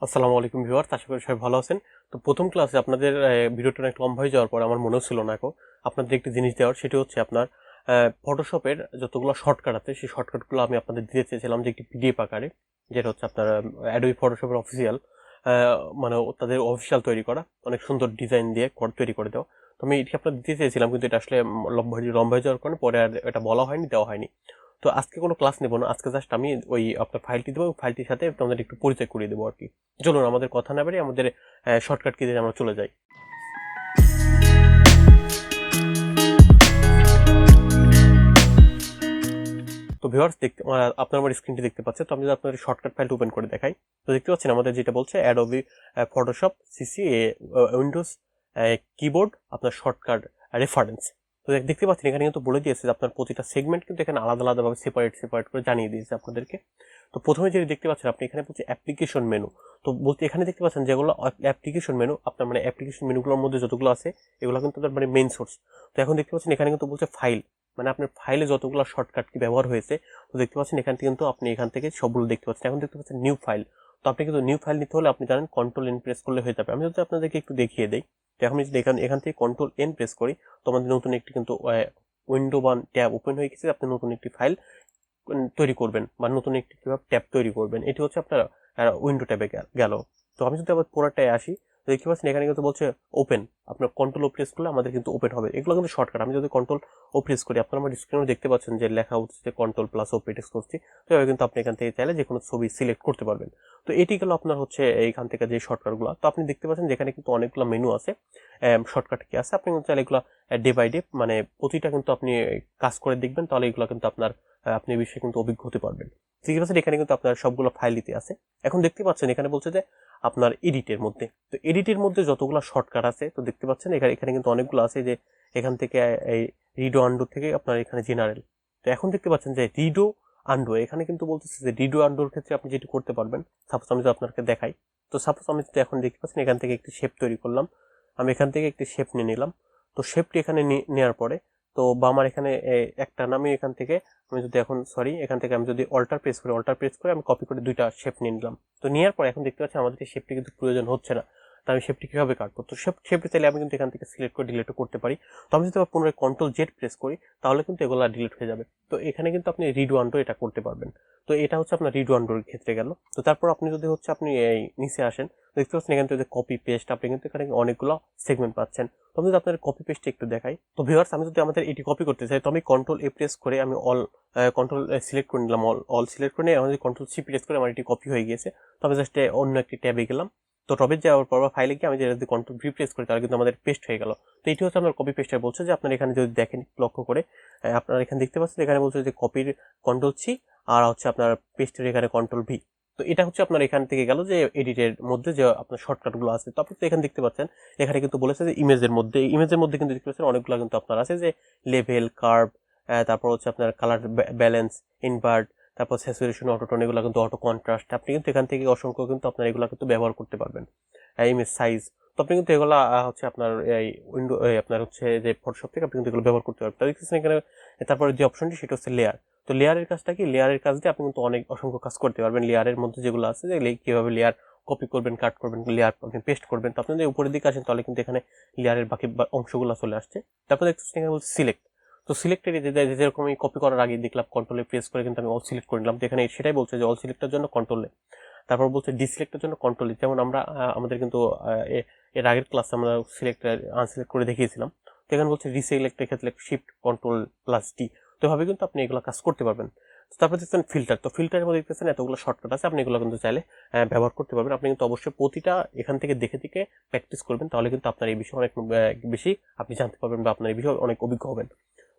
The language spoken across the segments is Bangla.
আসসালামু আলাইকুম ভিউয়ার্স, আশা করি সবাই ভালো আছেন। তো প্রথম ক্লাসে আপনাদের ভিডিওটা অনেক লম্বা হয়ে যাওয়ার পর আমার মনেও ছিল না এখন আপনাদের একটি জিনিস দেওয়ার, সেটি হচ্ছে আপনার ফটোশপের যতগুলো শর্টকাট আছে সেই শর্টকাটগুলো আমি আপনাদের দিতে চেয়েছিলাম যে একটি পিডিএফ আকারে, যেটা হচ্ছে আপনার অ্যাডোবি ফটোশপের অফিসিয়াল, মানে তাদের অফিসিয়াল তৈরি করা অনেক সুন্দর ডিজাইন দিয়ে তৈরি করে দেওয়া। তো আমি এটি আপনাদের দিতে চেয়েছিলাম, কিন্তু এটা আসলে লম্বা হয়ে যাওয়ার কারণে পরে আর এটা বলা হয়নি, দেওয়া হয়নি। তো আজকে কোনো ক্লাস নেব না, আজকে জাস্ট আমি ওই আপনার ফাইলটি দেবো, ফাইলটির সাথে তোমাদের একটু পরিচয় করিয়ে দেবো আর কি। চলুন আমাদের কথা না বেরিয়ে আমাদের শর্টকাট কি দিয়ে আমরা চলে যাই। তো ভিউয়ার্স দেখতে আপনার আমার স্ক্রিনটি দেখতে পাচ্ছেন। তো আমি যদি আপনাদের শর্টকাট ফাইলটা ওপেন করে দেখাই, তো দেখতে পাচ্ছেন আমাদের যেটা বলছে Adobe Photoshop CC Windows keyboard আপনার শর্টকাট রেফারেন্স। তো দেখতে পাচ্ছেন এখানে কিন্তু বলে দিয়েছে যে আপনার প্রতিটা সেগমেন্ট কিন্তু এখানে আলাদা আলাদাভাবে সেপারেট করে জানিয়ে দিয়েছে আপনাদেরকে। তো প্রথমে যেটা দেখতে পাচ্ছেন আপনি এখানে বলছে অ্যাপ্লিকেশন মেনু। তো বলতে এখানে দেখতে পাচ্ছেন যেগুলো অ্যাপ্লিকেশন মেনু, আপনার মানে অ্যাপ্লিকেশন মেনুগুলোর মধ্যে যতগুলো আছে এগুলো কিন্তু আপনার মানে মেইন সোর্স। তো এখন দেখতে পাচ্ছেন এখানে কিন্তু বলছে ফাইল, মানে আপনার ফাইলে যতগুলো শর্টকাট কি ব্যবহার হয়েছে। তো দেখতে পাচ্ছেন এখান থেকে কিন্তু আপনি এখান থেকে সবগুলো দেখতে পাচ্ছেন। এখন দেখতে পাচ্ছেন নিউ ফাইল। তো আপনি কিন্তু নিউ ফাইল নিতে হলে আপনি জানেন কন্ট্রোল এন প্রেস করলে হয়ে যাবে। আমি যদি আপনাদেরকে একটু দেখিয়ে দিই, তো এখন যদি এখান থেকে কন্ট্রোল এন প্রেস করি, তো আমাদের নতুন একটি কিন্তু উইন্ডো বা ট্যাব ওপেন হয়ে গেছে। আপনি নতুন একটি ফাইল তৈরি করবেন বা নতুন একটি কিভাবে ট্যাব তৈরি করবেন, এটি হচ্ছে আপনার উইন্ডো ট্যাবে গেল। তো আমি যদি আবার পুরোটায় আসি, তো দেখতে পাচ্ছেন এখানে কিন্তু বলছে ওপেন। আপনার কন্ট্রোল ও প্রেস করলে আমাদের কিন্তু ওপেন হবে। এগুলো কিন্তু শর্টকাট। আমি যদি কন্ট্রোল ও প্রেস করি, আপনার আমার স্ক্রিনে দেখতে পাচ্ছেন যে লেখা হচ্ছে কন্ট্রোল প্লাস ও প্রেস করছি। তো এভাবে কিন্তু আপনি এখান থেকে চাইলে যে কোনো ছবি সিলেক্ট করতে পারবেন। তো এটি গেল আপনার হচ্ছে এইখান থেকে যে শর্টকাটগুলো। তো আপনি দেখতে পাচ্ছেন যেখানে কিন্তু অনেকগুলো মেনু আছে, শর্টকাট কি আছে আপনি কিন্তু চাইলে এগুলো ডে বাই ডে মানে প্রতিটা কিন্তু আপনি কাজ করে দেখবেন, তাহলে এগুলো কিন্তু আপনার আপনি এই বিষয়ে কিন্তু অভিজ্ঞ হতে পারবেন। ঠিক আছে, এখানে কিন্তু আপনার সবগুলো ফাইলই আছে। এখন দেখতে পাচ্ছেন এখানে বলছে যে আপনার এডিটের মধ্যে, তো এডিটের মধ্যে যতগুলো শর্টকাট আছে, তো দেখতে পাচ্ছেন এখানে কিন্তু অনেকগুলো আছে যে এখান থেকে এই রিডো আন্ডো থেকে আপনার এখানে জেনারেল। তো এখন দেখতে পাচ্ছেন যে রিডো আন্ডো, এখানে কিন্তু বলতেছে যে রিডো আন্ডোর ক্ষেত্রে আপনি যেটি করতে পারবেন। সাপোজ আমি যদি আপনাকে দেখাই, তো সাপোজ আমি যদি এখন দেখতে পাচ্ছেন এখান থেকে একটি শেপ তৈরি করলাম, আমি এখান থেকে একটি শেপ নিয়ে নিলাম। তো শেপটি এখানে নেওয়ার পরে, তো বা আমার এখানে একটা নামে এখান থেকে আমি যদি এখন এখান থেকে আমি যদি অল্টার প্রেস করে আমি কপি করে দুইটা শেপ নিয়ে নিলাম। তো নেওয়ার পর এখন দেখতে পাচ্ছি আমাদের এই শেপটি কিন্তু প্রয়োজন হচ্ছে না। তো আমি শেপটি কিভাবে কাটবো? তো শেপটি চাইলে আমি কিন্তু এখান থেকে সিলেক্ট করে ডিলিটও করতে পারি। তো আমি যদি পুনরায় কন্ট্রোল জেড প্রেস করি, তাহলে কিন্তু এগুলো ডিলিট হয়ে যাবে। তো এখানে কিন্তু আপনি রিডো আন্ডো এটা করতে পারবেন। তো এটা হচ্ছে আপনার রিডো আন্ডোর ক্ষেত্রে গেল। তো তারপর আপনি যদি হচ্ছে আপনি এই নিচে আসেন, দেখতে পাচ্ছেন এখান থেকে কপি পেস্ট, আপনি কিন্তু এখানে অনেকগুলো সেগমেন্ট পাচ্ছেন। তো আমি যদি আপনার কপি পেস্টে একটু দেখাই, তো ভিউয়ার্স আমি যদি আমাদের এটি কপি করতে চাই, তো আমি কন্ট্রোল এ প্রেস করে আমি কন্ট্রোল সিলেক্ট করে নিলাম, অল সিলেক্ট করে নিয়ে আমি কন্ট্রোল সি প্রেস করে আমার এটি কপি হয়ে গিয়েছে। তো আমি জাস্ট অন্য একটি ট্যাবে গেলাম। তো টবে যাওয়ার পর ফাইলে গিয়ে আমি যদি কন্ট্রোল ভি প্রেস করি, তাহলে কিন্তু আমাদের পেস্ট হয়ে গেল। তো এটি হচ্ছে আপনার কপি পেস্টে বলছে যে আপনার এখানে যদি দেখেন লক্ষ্য করে, আপনারা এখানে দেখতে পাচ্ছেন এখানে বলছে যে কপির কন্ট্রোল সি, আর হচ্ছে আপনার পেস্টের এখানে কন্ট্রোল ভি। তো এটা হচ্ছে আপনার এখান থেকে গেল যে এডিটের মধ্যে যে আপনার শর্টকাটগুলো আছে। তো আপনি তো এখানে দেখতে পাচ্ছেন এখানে কিন্তু বলেছে যে ইমেজের মধ্যে কিন্তু দেখতে পাচ্ছেন অনেকগুলো কিন্তু আপনার আছে যে লেভেল, কার্ভ, তারপর হচ্ছে আপনার কালার ব্যালেন্স, ইনভার্ট, তারপর স্যাচুরেশন, অটোটোন, এগুলো কিন্তু অটো কন্ট্রাস্ট। আপনি কিন্তু এখান থেকে অসংখ্য কিন্তু আপনার এগুলো কিন্তু ব্যবহার করতে পারবেন। ইমেজ সাইজ, তো আপনি কিন্তু এগুলো হচ্ছে আপনার এই উইন্ডো আপনার হচ্ছে যে ফটোশপ থেকে আপনি কিন্তু এগুলো ব্যবহার করতে পারবেন। দেখতেছেন এখানে তারপরে যে অপশনটি সেটা হচ্ছে লেয়ার। তো লেয়ারের কাজটা কি? লেয়ারের কাজ দিয়ে আপনি কিন্তু অসংখ্য কাজ করতে পারবেন। লেয়ারের মধ্যে যেগুলো আছে যে কিভাবে লেয়ার কপি করবেন, কাট করবেন, লেয়ার আপনি পেস্ট করবেন। তো আপনি যদি উপরের দিকে আসেন, তাহলে কিন্তু এখানে লেয়ারের বাকি অংশগুলো চলে আসছে। তারপর দেখতেছেন এখানে বলছে সিলেক্ট। তো সিলেক্টেড যেরকম আমি কপি করার আগে দেখলাম কন্ট্রোলে প্রেস করে কিন্তু আমি অল সিলেক্ট করে নিলাম। তো এখানে সেটাই বলছে যে অল সিলেক্টের জন্য কন্ট্রোলে, তারপর বলছে ডিসিলেক্টের জন্য কন্ট্রোল। যেমন আমরা আমাদের কিন্তু এর আগের ক্লাসে আমরা সিলেক্ট আনসিলেক্ট করে দেখিয়েছিলাম। তো এখানে বলছে রিসিলেক্টের ক্ষেত্রে শিফট কন্ট্রোল প্লাস ডি। তো এভাবে কিন্তু আপনি এগুলো কাজ করতে পারবেন। তারপর দেখছেন ফিল্টার। তো ফিল্টারের মধ্যে দেখতেছেন এতগুলো শর্টকাট আছে, আপনি এগুলো কিন্তু চাইলে ব্যবহার করতে পারবেন। আপনি কিন্তু অবশ্যই প্রতিটা এখান থেকে দেখে দেখে প্র্যাকটিস করবেন, তাহলে কিন্তু আপনার এই বিষয়ে অনেক বেশি আপনি জানতে পারবেন বা আপনার এই বিষয়ে অনেক অভিজ্ঞ হবেন।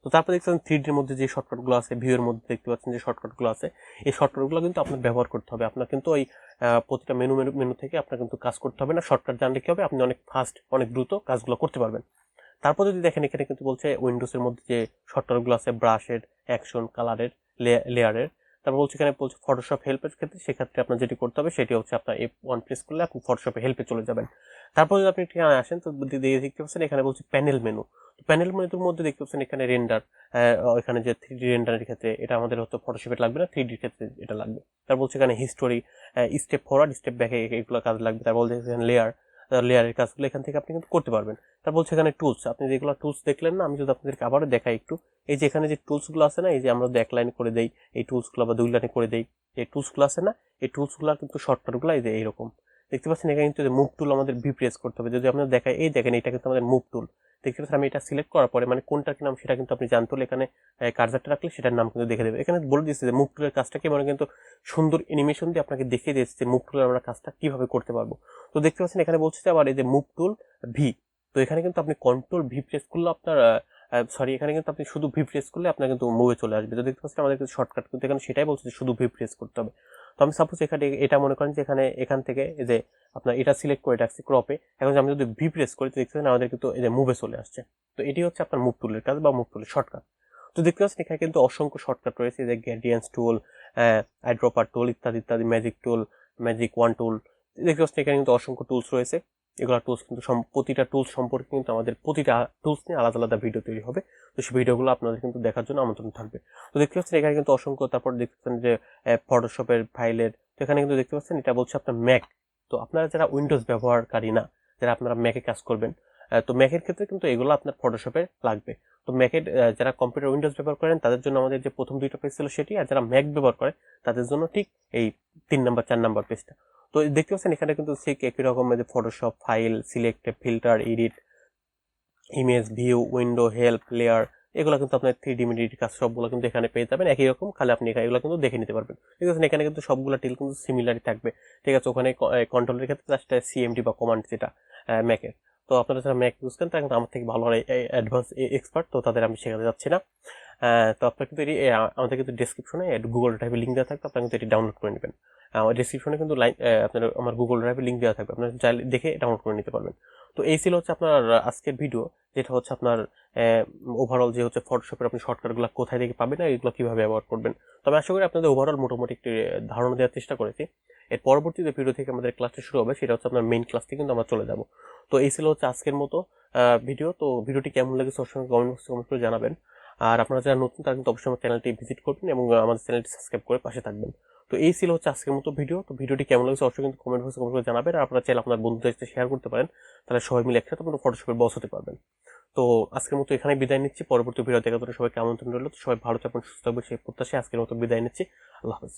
তো তারপর দেখছেন 3Dর মধ্যে যে শর্টকাটগুলো আছে, ভিউয়ের মধ্যে দেখতে পাচ্ছেন যে শর্টকাটগুলো আছে, এই শর্টকাটগুলো কিন্তু আপনার ব্যবহার করতে হবে। আপনার কিন্তু ওই প্রতিটা মেনু থেকে আপনার কিন্তু কাজ করতে হবে না। শর্টকাট জানলে কি হবে, আপনি অনেক ফাস্ট, অনেক দ্রুত কাজগুলো করতে পারবেন। তারপর যদি দেখেন এখানে কিন্তু বলছে উইন্ডোজের মধ্যে যে শর্টকাটগুলো আছে ব্রাশের, অ্যাকশন, কালারের, লেয়ারের, তারপর বলছে এখানে বলছে ফটোশপ হেল্পের ক্ষেত্রে, সেক্ষেত্রে আপনার যেটি করতে হবে সেটি হচ্ছে আপনার F1 প্রেস করলে আপনি ফটোশপে হেল্পে চলে যাবেন। তারপর যদি আপনি এখানে আসেন তো দেখতে পাচ্ছেন এখানে বলছে প্যানেল মেনু। প্যানেল মেনুর মধ্যে দেখতে পাচ্ছেন এখানে রেন্ডার, এখানে যে 3D রেন্ডারের ক্ষেত্রে এটা আমাদের হয়তো ফটোশপে লাগবে না, 3D ক্ষেত্রে এটা লাগবে। তারপর বলছে এখানে হিস্টোরি, স্টেপ ফরওয়ার্ড স্টেপ ব্যাকে এগুলো কাজ লাগবে। তারপর বলছে এখানে লেয়ারের কাজগুলো এখান থেকে আপনি কিন্তু করতে পারবেন। তারপর বলছে এখানে টুলস, আপনি যেগুলো টুলস দেখলেন না, আমি যদি আপনাদেরকে আবারও দেখাই একটু, এই যে এখানে যে টুলসগুলো আছে না, এই যে আমরা যদি এক লাইন করে দেই এই টুলসগুলো বা 2 লাইনে করে দেই, এই টুলসগুলো আছে না, এই টুলসগুলো কিন্তু শর্টকাটগুলো এই যে এইরকম দেখতে পাচ্ছেন। এখানে কিন্তু মুভ টুল আমাদের প্রেস করতে হবে। যদি আপনার দেখায় এই দেখেন এটা কিন্তু আমাদের মুভ টুল দেখতে পাচ্ছেন। আমি এটা সিলেক্ট করার পরে মানে কোনটার কি নাম সেটা কিন্তু আপনি জানতে হলে এখানে কার্সারটা রাখলে সেটার নাম কিন্তু দেখে দেবে। এখানে বলে দিচ্ছে যে মুভ টুলের কাজটা কি, মানে কিন্তু সুন্দর অ্যানিমেশন দিয়ে আপনাকে দেখিয়ে দিয়েছে যে মুভ টুলের আমরা কাজটা কিভাবে করতে পারবো। তো দেখতে পাচ্ছেন এখানে বলছে যে আবার এই যে মুভ টুল ভি, তো এখানে কিন্তু আপনি কন্ট্রোল ভি প্রেস করলে আপনার সরি এখানে কিন্তু আপনি শুধু ভি প্রেস করলে আপনার কিন্তু মুভে চলে আসবে। তো দেখতে পাচ্ছেন আমাদের কিন্তু শর্টকাট কিন্তু এখানে সেটাই বলছে যে শুধু ভি প্রেস করতে হবে। তো আমি সাপোজ এখানে এটা মনে করেন যে এখান থেকে এই যে আপনার এটা সিলেক্ট করে রাখছি ক্রপে, এখন আমি যদি ভি প্রেস করি তো দেখতে পাচ্ছেন আমাদের কিন্তু এই যে মুভে চলে আসছে। তো এটি হচ্ছে আপনার মুভ টুলের কাজ বা মুভ টুলের শর্টকাট। তো দেখতে পাচ্ছেন এখানে কিন্তু অসংখ্য শর্টকাট রয়েছে, যে গ্রেডিয়েন্টস টুল, আইড্রপার টুল ইত্যাদি ইত্যাদি, ম্যাজিক টুল, ম্যাজিক ওয়ান টুল। দেখতে পাচ্ছেন এখানে কিন্তু অসংখ্য টুলস রয়েছে। এগুলো টুলস কিন্তু প্রতিটা টুলস সম্পর্কে কিন্তু আমাদের প্রতিটা টুলস নিয়ে আলাদা আলাদা ভিডিও তৈরি হবে। তো সেই ভিডিওগুলো আপনাদের কিন্তু দেখার জন্য আমন্ত্রণ থাকবে। তো দেখতে পাচ্ছেন এখানে কিন্তু অসংখ্য, তারপর দেখতে পাচ্ছেন যে ফটোশপের ফাইলের, তো এখানে কিন্তু দেখতে পাচ্ছেন এটা বলছে আপনার ম্যাক। তো আপনারা যারা উইন্ডোজ ব্যবহারকারী না, যারা আপনারা ম্যাকে কাজ করবেন, তো ম্যাকের ক্ষেত্রে কিন্তু এগুলো আপনার ফটোশপে লাগবে। তো ম্যাকের যারা কম্পিউটার উইন্ডোজ ব্যবহার করেন তাদের জন্য আমাদের যে প্রথম 2টা পেজ ছিল সেটি, আর যারা ম্যাক ব্যবহার করে তাদের জন্য ঠিক এই 3 নাম্বার 4 নাম্বার পেজটা। তো দেখতে পাচ্ছেন এখানে কিন্তু ঠিক একই রকম যে Photoshop file, select, filter, edit, image, view, window, help, layer, এগুলো কিন্তু আপনার 3D মিডিয়েট কাজ সবগুলো কিন্তু এখানে পেয়ে যাবেন একই রকম, খালি আপনি এগুলো কিন্তু দেখে নিতে পারবেন। ঠিক আছে, এখানে কিন্তু সবগুলো টিল কিন্তু সিমিলারই থাকবে। ঠিক আছে, ওখানে কন্ট্রোলের ক্ষেত্রে জাস্ট সিএমডি বা কমান্ড যেটা ম্যাকের। তো আপনারা যারা ম্যাক ইউজ করেন তারা কিন্তু আমার থেকে ভালো অ্যাডভান্স এক্সপার্ট, তো তাদের আমি শেখাতে যাচ্ছি না। তো আপনার কিন্তু এটি আমাদের কিন্তু ডিসক্রিপশনে গুগল ড্রাইভের লিঙ্ক দেওয়া থাকবে, আপনারা কিন্তু এটি ডাউনলোড করে নেবেন। আমার ডিসক্রিপশনে কিন্তু আপনার আমার গুগল ড্রাইভের লিঙ্ক দেওয়া থাকবে, আপনারা চাইলে দেখে ডাউনলোড করে নিতে পারবেন। তো এই ছিল হচ্ছে আপনার আজকের ভিডিও, যেটা হচ্ছে আপনার ওভারঅল যে হচ্ছে ফটোশপের আপনি শর্টকাটগুলো কোথায় থেকে পাবেন আর এগুলো কীভাবে ব্যবহার করবেন। তবে আশা করি আপনাদের ওভারঅল মোটামুটি একটি ধারণা দেওয়ার চেষ্টা করেছি। এর পরবর্তী যে ভিডিও থেকে আমাদের ক্লাসটা শুরু হবে সেটা হচ্ছে আপনার মেইন ক্লাস থেকে কিন্তু আমরা চলে যাব। তো এই ছিল হচ্ছে আজকের মতো ভিডিও। তো ভিডিওটি কেমন লেগেছে অবশ্যই কমেন্ট বক্সে কমেন্ট করে জানাবেন। আর আপনারা যারা নতুন তারা কিন্তু অবশ্যই আমার চ্যানেলটি ভিজিট করবেন এবং আমাদের চ্যানেলটি সাবস্ক্রাইব করে পাশে থাকবেন। তো এই ছিল হচ্ছে আজকের মতো ভিডিও। তো ভিডিওটি কেমন লাগছে অবশ্যই কিন্তু কমেন্ট বক্সে কমেন্ট করে জানাবেন। আর আপনারা চাইলে আপনার বন্ধুদের সাথে শেয়ার করতে পারেন, তাহলে সবাই মিলে একসাথে আপনারা ফটোশপের বস হতে পারবেন। তো আজকের মতো এখানে বিদায় নিচ্ছি, পরবর্তী ভিডিও দেখার জন্য সবাইকে আমন্ত্রণ রইল। তো সবাই ভালো থাকবেন, সুস্থ থাকবেন সেই প্রত্যাশায় আজকের মতো বিদায় নিচ্ছি। আল্লাহ হাফেজ।